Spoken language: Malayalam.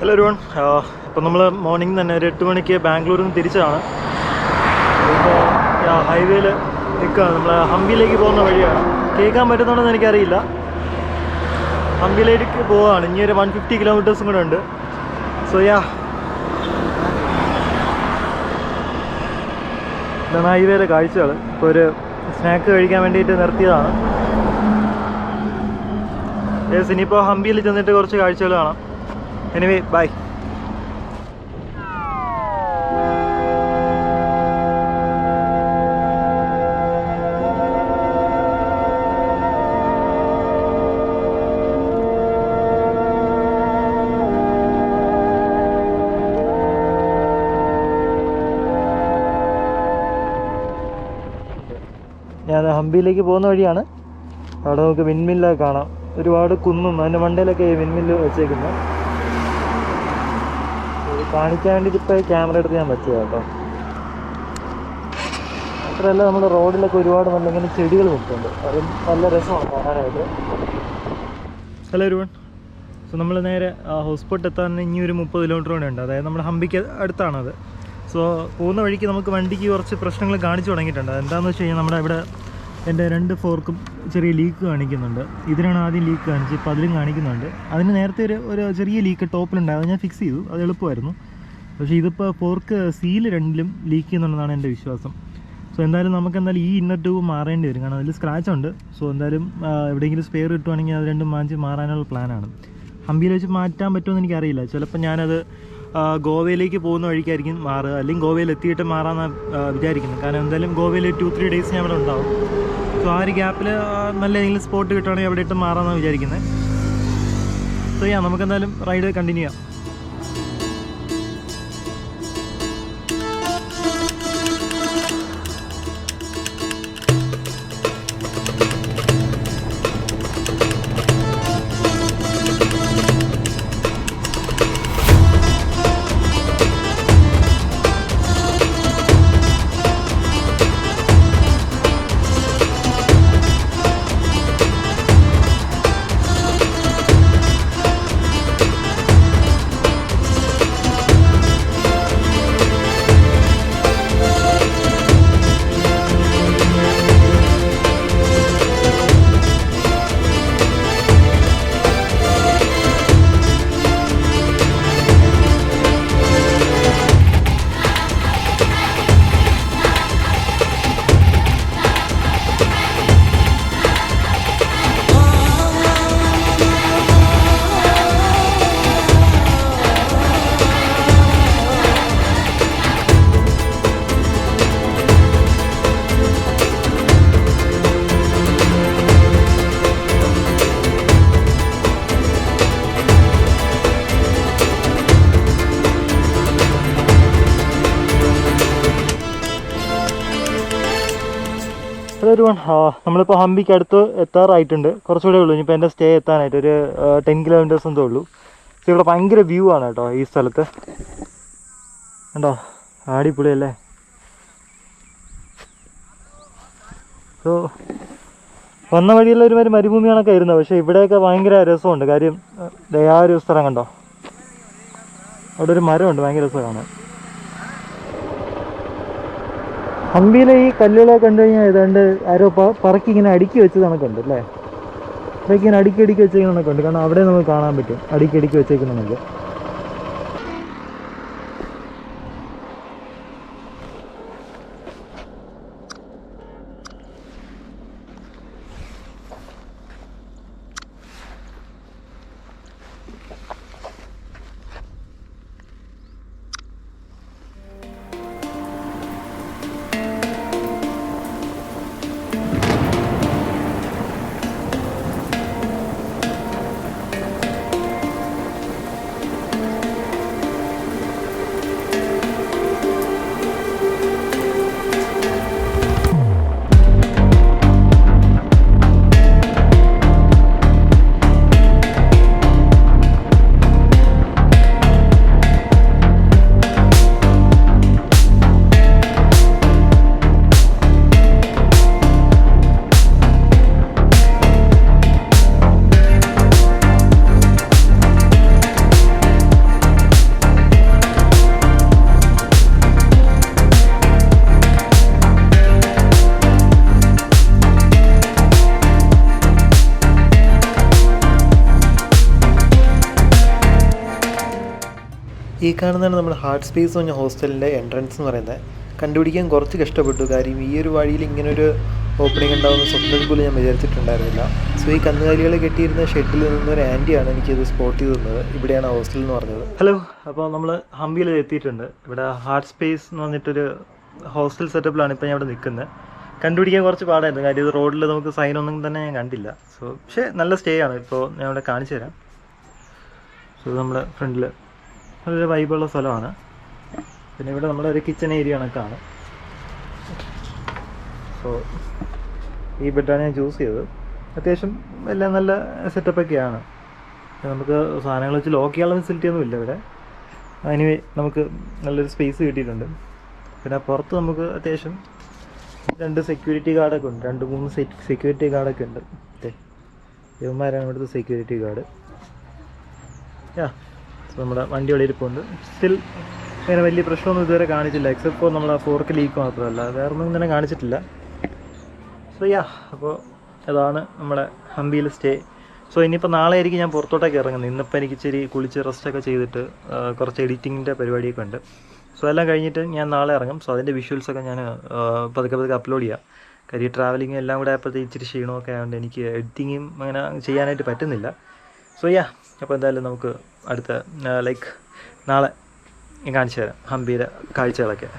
Hello everyone. ഇപ്പം നമ്മൾ മോർണിംഗ് തന്നെ ഒരു 8 മണിക്ക് ബാംഗ്ലൂരിൽ നിന്ന് തിരിച്ചതാണ്. ഇപ്പോൾ ഹൈവേയിൽ നിൽക്കുകയാണ്. നമ്മൾ ഹംപിയിലേക്ക് പോകുന്ന വഴിയാണ്. കേൾക്കാൻ പറ്റുന്നുണ്ടെന്ന് എനിക്കറിയില്ല. ഹംപിയിലേക്ക് പോവുകയാണ്. ഇനി ഒരു 150 കിലോമീറ്റേഴ്സും കൂടെ ഉണ്ട്. സോ ഇതാണ് ഹൈവേയിലെ കാഴ്ചകൾ. ഇപ്പോൾ ഒരു സ്നാക്ക് കഴിക്കാൻ വേണ്ടിയിട്ട് നിർത്തിയതാണ്. ഇനിയിപ്പോൾ ഹംപിയിൽ ചെന്നിട്ട് കുറച്ച് കാഴ്ചകൾ കാണാം. Anyway by. ഞാൻ ഹംപിയിലേക്ക് പോകുന്ന വഴിയാണ്. അവിടെ നമുക്ക് വിൻമില്ലൊക്കെ കാണാം. ഒരുപാട് കുന്നും അതിൻ്റെ മണ്ടയിലൊക്കെ വിൻമില്ല് വെച്ചേക്കുന്നത്. കാണിക്കാൻ വേണ്ടിയിട്ട് ഇപ്പോൾ ക്യാമറ എടുത്ത് ഞാൻ പറ്റിയ കേട്ടോ. മാത്രമല്ല നമ്മുടെ റോഡിലൊക്കെ ഒരുപാട് നല്ല ഇങ്ങനെ ചെടികൾ നിൽക്കുന്നുണ്ട്. അതും നല്ല രസമാണ് കാണാനായിട്ട്. Hello everyone. സോ നമ്മൾ നേരെ ഹോസ്പോട്ട് എത്താൻ ഇനി ഒരു 30 കിലോമീറ്റർ കൂടെ ഉണ്ട്. അതായത് നമ്മുടെ ഹംപിക്ക് അടുത്താണത്. സോ പോകുന്ന വഴിക്ക് നമുക്ക് വണ്ടിക്ക് കുറച്ച് പ്രശ്നങ്ങൾ കാണിച്ചു തുടങ്ങിയിട്ടുണ്ട്. എന്താണെന്ന് വെച്ച് കഴിഞ്ഞാൽ നമ്മുടെ ഇവിടെ എൻ്റെ 2 ഫോർക്കും ചെറിയ ലീക്ക് കാണിക്കുന്നുണ്ട്. ഇതിനാണ് ആദ്യം ലീക്ക് കാണിച്ച്, ഇപ്പോൾ അതിലും കാണിക്കുന്നുണ്ട്. അതിന് നേരത്തെ ഒരു ചെറിയ ലീക്ക് ടോപ്പിലുണ്ടായത്, അത് ഞാൻ ഫിക്സ് ചെയ്തു. അത് എളുപ്പമായിരുന്നു. പക്ഷേ ഇതിപ്പോൾ ഫോർക്ക് സീല് 2ലും ലീക്ക് ചെയ്യുന്നുണ്ടെന്നാണ് എൻ്റെ വിശ്വാസം. സോ എന്തായാലും നമുക്ക് എന്തായാലും ഈ ഇന്നർ ട്യൂബ് മാറേണ്ടി വരും. കാരണം അതിൽ സ്ക്രാച്ച് ഉണ്ട്. സോ എന്തായാലും എവിടെയെങ്കിലും സ്പെയർ കിട്ടുവാണെങ്കിൽ അത് രണ്ടും മാറ്റി മാറാനുള്ള പ്ലാനാണ്. ഹംപിയിൽ വെച്ച് മാറ്റാൻ പറ്റുമെന്ന് എനിക്കറിയില്ല. ചിലപ്പോൾ ഞാനത് ഗോവയിലേക്ക് പോകുന്ന വഴിക്കായിരിക്കും മാറുക, അല്ലെങ്കിൽ ഗോവയിൽ എത്തിയിട്ട് മാറാമെന്നാണ് വിചാരിക്കുന്നത്. കാരണം എന്തായാലും ഗോവയിൽ 2-3 ഡേയ്സ് ഞാൻ അവിടെ ഉണ്ടാവും. സോ ആ ഒരു ഗ്യാപ്പിൽ നല്ല ഏതെങ്കിലും സ്പോട്ട് കിട്ടുകയാണെങ്കിൽ അവിടെ ഇട്ട് മാറാമെന്നാണ് വിചാരിക്കുന്നത്. സോ നമുക്കെന്തായാലും റൈഡ് കണ്ടിന്യൂ ചെയ്യാം. നമ്മളിപ്പോൾ ഹംപിക്ക് അടുത്ത് എത്താറായിട്ടുണ്ട്. കുറച്ചുകൂടെ ഉള്ളൂ ഇനിയിപ്പോൾ എൻ്റെ സ്റ്റേ എത്താനായിട്ട്. ഒരു 10 കിലോമീറ്റേഴ്സ് എന്തേ ഉള്ളൂ. സോ ഇവിടെ ഭയങ്കര വ്യൂ ആണ് കേട്ടോ ഈ സ്ഥലത്ത്. കണ്ടോ, അടിപൊളിയല്ലേ. സോ വന്ന വഴിയുള്ള ഒരുമാതിരി മരുഭൂമി കണക്കെ ആയിരുന്നു. പക്ഷേ ഇവിടെയൊക്കെ ഭയങ്കര രസമുണ്ട്. കാര്യം ആ ഒരു സ്ഥലം കണ്ടോ, അവിടെ ഒരു മരമുണ്ട്, ഭയങ്കര രസം കാണാൻ. ഹംപിയിലെ ഈ കല്ലുകളൊക്കെ കണ്ടു കഴിഞ്ഞാൽ ഏതാണ്ട് ആരോ പറക്കി ഇങ്ങനെ അടുക്കി വെച്ചത് കണക്കുണ്ട് അല്ലേ. അതൊക്കെ ഇങ്ങനെ അടുക്കി വെച്ചേക്കുന്ന കണക്കുണ്ട്. കാരണം അവിടെ നമുക്ക് കാണാൻ പറ്റും അടുക്കി വെച്ചേക്കുന്നതൊക്കെ. ഈ കാണുന്നതാണ് നമ്മുടെ ഹാർട്ട് സ്പേസ് എന്ന് പറഞ്ഞ ഹോസ്റ്റലിൻ്റെ എൻട്രൻസ് എന്ന് പറയുന്നത്. കണ്ടുപിടിക്കാൻ കുറച്ച് കഷ്ടപ്പെട്ടു. കാര്യം ഈ ഒരു വഴിയിൽ ഇങ്ങനൊരു ഓപ്പണിംഗ് ഉണ്ടാകുന്ന സ്വപ്നത്തിൽ പോലും ഞാൻ വിചാരിച്ചിട്ടുണ്ടായിരുന്നില്ല. സോ ഈ കന്നുകാലികളെ കെട്ടിയിരുന്ന ഷെഡിൽ നിന്നൊരു ആൻറ്റിയാണ് എനിക്കിത് സ്പോട്ട് ചെയ്ത് തന്നത്. ഇവിടെയാണ് ഹോസ്റ്റൽ എന്ന് പറഞ്ഞത്. ഹലോ, അപ്പോൾ നമ്മൾ ഹംപിയിൽ എത്തിയിട്ടുണ്ട്. ഇവിടെ ഹാർട്ട് സ്പേസ് എന്ന് പറഞ്ഞിട്ടൊരു ഹോസ്റ്റൽ സെറ്റപ്പിലാണ് ഇപ്പോൾ ഞാൻ ഇവിടെ നിൽക്കുന്നത്. കണ്ടുപിടിക്കാൻ കുറച്ച് പാടായിരുന്നു. കാര്യം ഇത് റോഡിൽ നമുക്ക് സൈനൊന്നും തന്നെ ഞാൻ കണ്ടില്ല. സോ പക്ഷേ നല്ല സ്റ്റേ ആണ്. ഇപ്പോൾ ഞാൻ ഇവിടെ കാണിച്ചു തരാം. സോ നമ്മുടെ ഫ്രണ്ടിൽ നല്ലൊരു വൈബുള്ള സ്ഥലമാണ്. പിന്നെ ഇവിടെ നമ്മുടെ ഒരു കിച്ചൺ ഏരിയ കണക്കാണ്. സോ ഈ ബെഡാണ് ഞാൻ ചൂസ് ചെയ്തത്. അത്യാവശ്യം എല്ലാം നല്ല സെറ്റപ്പൊക്കെയാണ്. നമുക്ക് സാധനങ്ങൾ വെച്ച് ലോക്ക് ചെയ്യാനുള്ള ഫെസിലിറ്റി ഒന്നും ഇല്ല ഇവിടെ. എനിവേ നമുക്ക് നല്ലൊരു സ്പേസ് കിട്ടിയിട്ടുണ്ട്. പിന്നെ പുറത്ത് നമുക്ക് അത്യാവശ്യം 2 സെക്യൂരിറ്റി ഗാർഡൊക്കെ ഉണ്ട്. 2-3 സെക്യൂരിറ്റി ഗാർഡൊക്കെ ഉണ്ട്. ഇവന്മാരാണ് ഇവിടുത്തെ സെക്യൂരിറ്റി ഗാർഡ്. നമ്മുടെ വണ്ടി ഇവിടെ ഇരിപ്പുണ്ട്. സ്റ്റിൽ അങ്ങനെ വലിയ പ്രശ്നമൊന്നും ഇതുവരെ കാണിച്ചില്ല. എക്സെപ്റ്റ് ഫോർ നമ്മളെ ഫോർക്ക് ലീക്ക് മാത്രമല്ല, വേറെ ഒന്നും തന്നെ കാണിച്ചിട്ടില്ല. സോ അപ്പോൾ അതാണ് നമ്മുടെ ഹംപിയിൽ സ്റ്റേ. സോ ഇനിയിപ്പോൾ നാളെ ആയിരിക്കും ഞാൻ പുറത്തോട്ടൊക്കെ ഇറങ്ങുന്നത്. ഇന്നിപ്പോൾ എനിക്ക് ഇച്ചിരി കുളിച്ച് റെസ്റ്റൊക്കെ ചെയ്തിട്ട് കുറച്ച് എഡിറ്റിങ്ങിൻ്റെ പരിപാടിയൊക്കെ ഉണ്ട്. സോ എല്ലാം കഴിഞ്ഞിട്ട് ഞാൻ നാളെ ഇറങ്ങും. സോ അതിൻ്റെ വിഷ്വൽസൊക്കെ ഞാൻ പതുക്കെ അപ്ലോഡ് ചെയ്യാം. കാര്യം ട്രാവലിങ് എല്ലാം കൂടെ ആയപ്പോഴത്തേക്ക് ഇച്ചിരി ക്ഷീണമൊക്കെ ആയതുകൊണ്ട് എനിക്ക് എഡിറ്റിങ്ങും അങ്ങനെ ചെയ്യാനായിട്ട് പറ്റുന്നില്ല. സോ അപ്പോൾ എന്തായാലും നമുക്ക് അടുത്ത നാളെ ഞാൻ കാണിച്ചു തരാം ഹംപിയിലെ കാഴ്ചകളൊക്കെ.